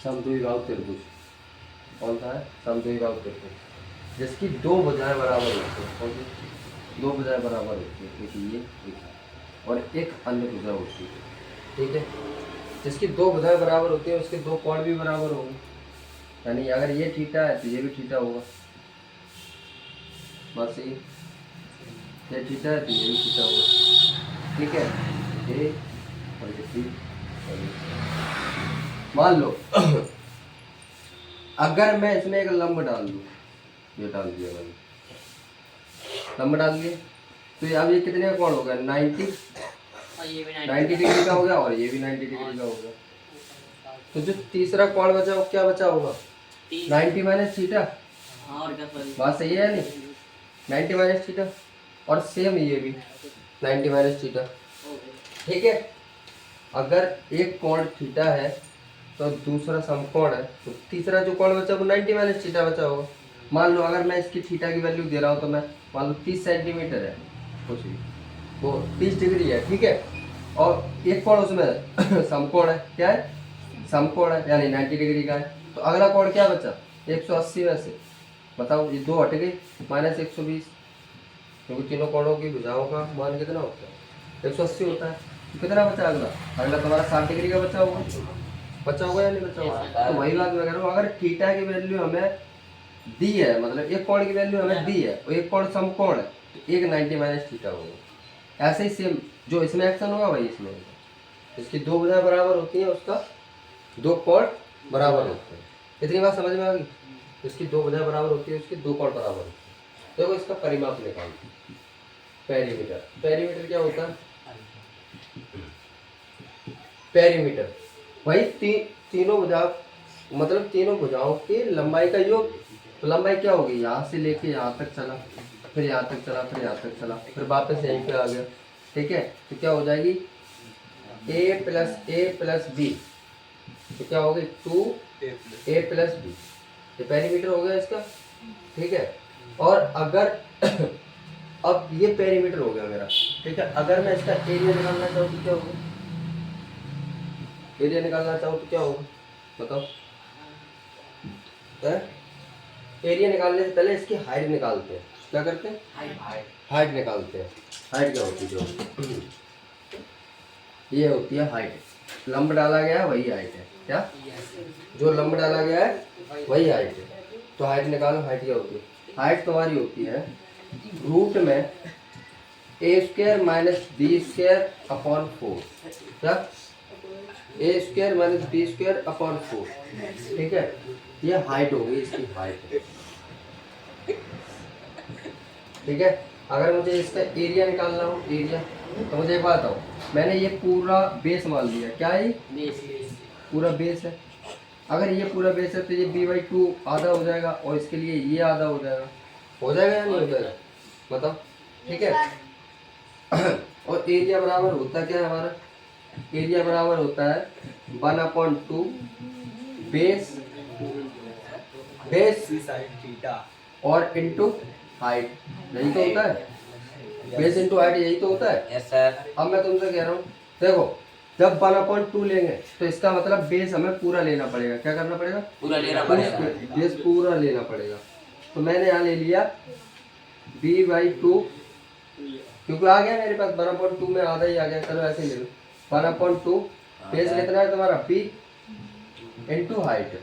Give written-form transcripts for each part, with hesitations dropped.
समद्विबाहु त्रिभुज कौन सा है? समद्विबाहु त्रिभुज, जिसकी दो भुजाएं बराबर होती है। कौन सी? दो भुजाएं बराबर होती है, एक ये एक और एक अन्य भुजा होती है। ठीक है, जिसकी दो भुजाएं बराबर होती है उसके दो कोण भी बराबर होंगे, यानी अगर ये थीटा है तो ये भी थीटा होगा। बस ये थीटा है तो ये भी थीटा होगा। ठीक है, ये और ये थी और ये। मान लो अगर मैं इसमें एक लंब डाल दूँ, ये डाल दिया मैंने, लंब डाल दिया, तो अब ये कितने का कोण हो गया? 90 डिग्री का हो गया और ये भी 90 डिग्री का हो गया। तो जो तीसरा कोण बचा वो क्या बचा होगा? 90 माइनस थीटा। बात सही है नहीं? 90 माइनस थीटा, और सेम ये भी 90 माइनस थीटा। ठीक है, अगर एक कोण थीटा है तो दूसरा समकोण है, तो तीसरा जो कोण बचा वो 90 माइनस थीटा बचा होगा। मान लो अगर मैं इसकी थीटा की वैल्यू दे रहा हूँ तो मैं मान लो 30 सेंटीमीटर है, कुछ भी वो 30 डिग्री है। ठीक है, और एक कोण उसमें समकोण है, क्या है? समकोण है, यानी 90 डिग्री का है। तो अगला कोण क्या बचा? 180 में से बताओ, ये दो हट गई, माइनस 120, क्योंकि तीनों कोणों की भुजाओं का मान कितना होता है? 180 होता है। तो कितना बचा अगला? अगला तुम्हारा 60 डिग्री का बचा होगा, बचा होगा या नहीं बचा होगा? तो वही बात मैं कह रहा हूँ, अगर थीटा की वैल्यू हमें दी है, मतलब एक कोण की वैल्यू हमें दी है और एक कोण समकोण है, तो एक 90 माइनस थीटा होगा। ऐसे ही सेम जो इसमें एक्शन होगा वही इसमें होगा। इसकी दो भुजाएं बराबर होती हैं, उसका दो कोण बराबर होते हैं। इतनी बात समझ में आ गई? इसकी दो भुजाएं बराबर होती है, उसके दो कोण बराबर होते हैं। देखो इसका परिमाप निकालते हैं, पेरीमीटर। पेरीमीटर क्या होता है? पेरीमीटर वही तीनों भुजा, मतलब तीनों भुजाओं की लंबाई का योग। तो लंबाई क्या होगी? यहाँ से लेके यहाँ तक चला, फिर यहाँ तक चला, फिर यहाँ तक चला, फिर वापस यहीं पे आ गया। ठीक है, तो क्या हो जाएगी? a प्लस बी, तो क्या होगी? 2a plus B. ये पेरीमीटर हो गया इसका। ठीक है, और अगर अब ये पेरीमीटर हो गया मेरा। ठीक है, अगर मैं इसका एरिया निकालना चाहूँ तो क्या होगा? एरिया निकालना चाहूँ तो क्या होगा बताओ? एरिया निकालने से पहले इसकी हाइट निकालते हैं। क्या करते हैं? हाइट निकालते हैं। हाइट क्या होती है? जो ये होती है हाइट, लंब डाला गया है वही हाइट है। क्या? जो लंब डाला गया है वही हाइट है। तो हाइट निकालो, हाइट क्या होती है? हाइट तुम्हारी होती है रूट में a square minus b square upon 4। क्या? A square minus b square upon 4। ठीक है, ये हाइट होगी, इसकी हाइट। ठीक है, अगर मुझे इसका एरिया निकालना हो, एरिया, तो मुझे एक बात बताओ, मैंने ये पूरा बेस मान लिया। क्या है? पूरा बेस है। अगर ये पूरा बेस है तो ये b/2 आधा हो जाएगा और इसके लिए ये आधा हो जाएगा। हो जाएगा या नहीं हो जाएगा बताओ? ठीक है, और एरिया बराबर होता क्या है हमारा? एरिया बराबर होता है 1/2 बेस और इंटू हाइट। यही तो होता है, बेस इंटू हाइट, यही तो होता है। Yes sir. अब मैं तुमसे कह रहा हूँ, देखो जब 1/2 लेंगे तो इसका मतलब बेस हमें पूरा लेना पड़ेगा। क्या करना पड़ेगा? पूरा लेना पड़ेगा। बेस पूरा लेना पड़ेगा। तो मैंने यहाँ ले लिया b/2, क्योंकि आ गया मेरे पास 1/2 में आधा ही आ गया। चलो ऐसे ले लो, 1/2 बेस कितना है तुम्हारा? b into height.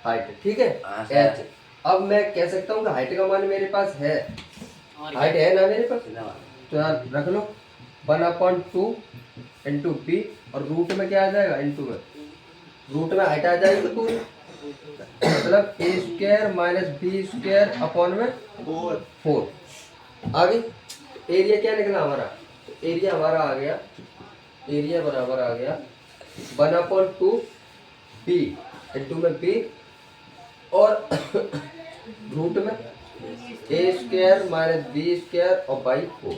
हाइट, ठीक है, h। अब मैं कह सकता हूँ कि हाइट का मान मेरे पास है, हाइट है ना मेरे पास, तो यार रख लो 1/2 इंटू बी, और रूट में क्या आ जाएगा? इंटू में, रूट में हाइट आ जाएगी तो मतलब a square minus b square upon में 4 आ गई। एरिया क्या निकला हमारा? एरिया हमारा आ गया, एरिया बराबर आ गया 1/2 बी इंटू में बी और रूट में a square minus b square और बाई 4।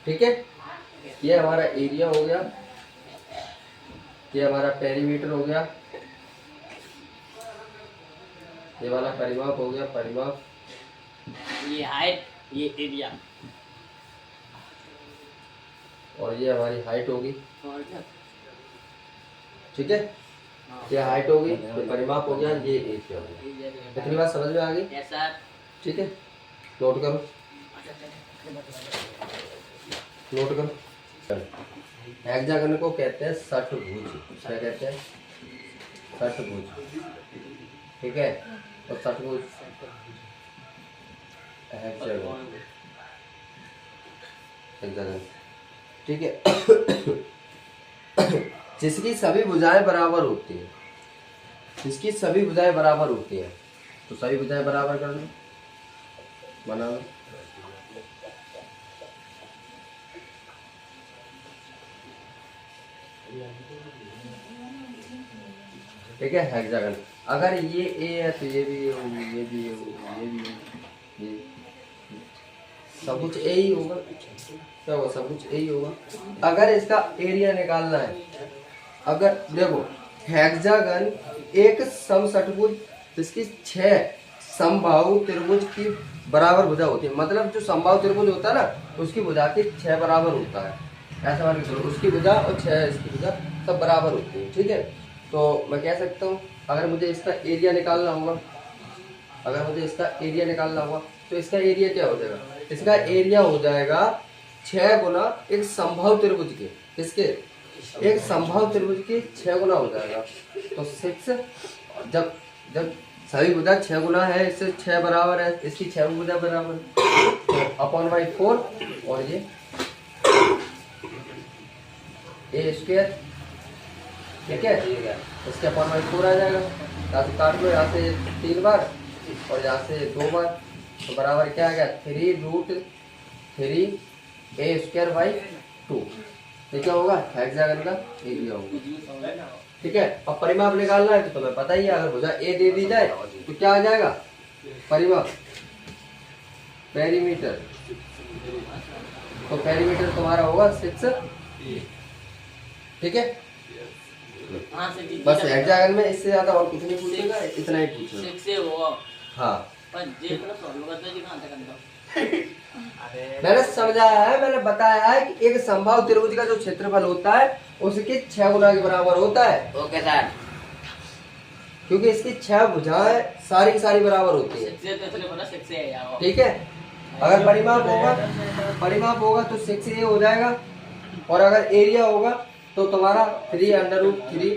ठीक है, ये हमारा एरिया हो गया, ये हमारा पेरीमीटर हो गया, ये वाला परिमाप हो गया, परिमाप, ये हाइट, ये एरिया, और ये हमारी हाइट होगी। ठीक है, ये हाइट हो गई, ये परिमाप हो गया, ये एरिया हो गया। इतनी बात समझ में आ गई? Yes, sir. ठीक है, नोट करो, नोट करो। हेक्सागन को कहते हैं षटभुज। क्या कहते हैं? षटभुज। ठीक है, तो षटभुज हेक्सागन, हेक्सागन। ठीक है। जिसकी सभी भुजाएं बराबर होती हैं, जिसकी सभी भुजाएं बराबर होती हैं, तो सभी भुजाएं बराबर कर लो, बना लो। ठीक है, हेक्सागन। अगर ये ए है तो ये भी ए होगी, ये भी ए होगी, ये भी ए, ये सब कुछ ए ही होगा। क्या होगा? सब कुछ ए ही होगा। अगर इसका एरिया निकालना है, अगर देखो हेक्सागन एक समषटभुज जिसकी 6 समबाहु त्रिभुज की बराबर भुजा होती है, मतलब जो समबाहु त्रिभुज होता है ना, उसकी भुजा की 6 बराबर होता है। ऐसा मान के चलो, उसकी भुजा और 6 इसकी भुजा सब बराबर होती है। ठीक है, तो मैं कह सकता हूँ अगर मुझे इसका एरिया निकालना होगा, अगर मुझे इसका एरिया निकालना होगा तो इसका एरिया क्या हो जाएगा? इसका एरिया हो जाएगा 6 गुना एक समबाहु त्रिभुज के, किसके? एक समबाहु त्रिभुज के 6 गुना हो जाएगा। तो 6 जब जब सभी भुजा 6 गुना है, इससे 6 बराबर है, इसकी 6 भुजा बराबर, तो अपॉन बाई 4 और ये ए स्क्वायर। ठीक है, इसके अपॉन बाई 4 आ जाएगा। यहाँ से काट लो, यहाँ से 3 बार और यहाँ से 2 बार, तो बराबर क्या आ गया? 3√3 ए स्क्वायर बाई 2। ये क्या होगा? हेक्सागन का एरिया होगा। ठीक है, अब परिमाप निकालना है तो तुम्हें पता ही है, अगर भुजा ए दे दी जाए तो क्या आ जाएगा? परिमाप, पेरीमीटर। तो पेरीमीटर तुम्हारा होगा 6। ठीक है, बस हेक्सागन में इससे ज्यादा और कुछ नहीं पूछेगा, इतना ही पूछेगा। 6 से वो हाँ, पर जे प्लस सॉल्व करते जी कहां तक करता। मैंने समझाया है, मैंने बताया है कि एक समबाहु त्रिभुज का जो क्षेत्रफल होता है उसके 6 गुना के बराबर होता है। ओके सर, क्योंकि इसकी 6 भुजाएं सारी की सारी बराबर होती है। 6 से तो इसलिए बोला 6 से है यार। ठीक है, अगर परिमाप होगा तो 6 ये हो जाएगा, और अगर एरिया होगा तो तुम्हारा 3√3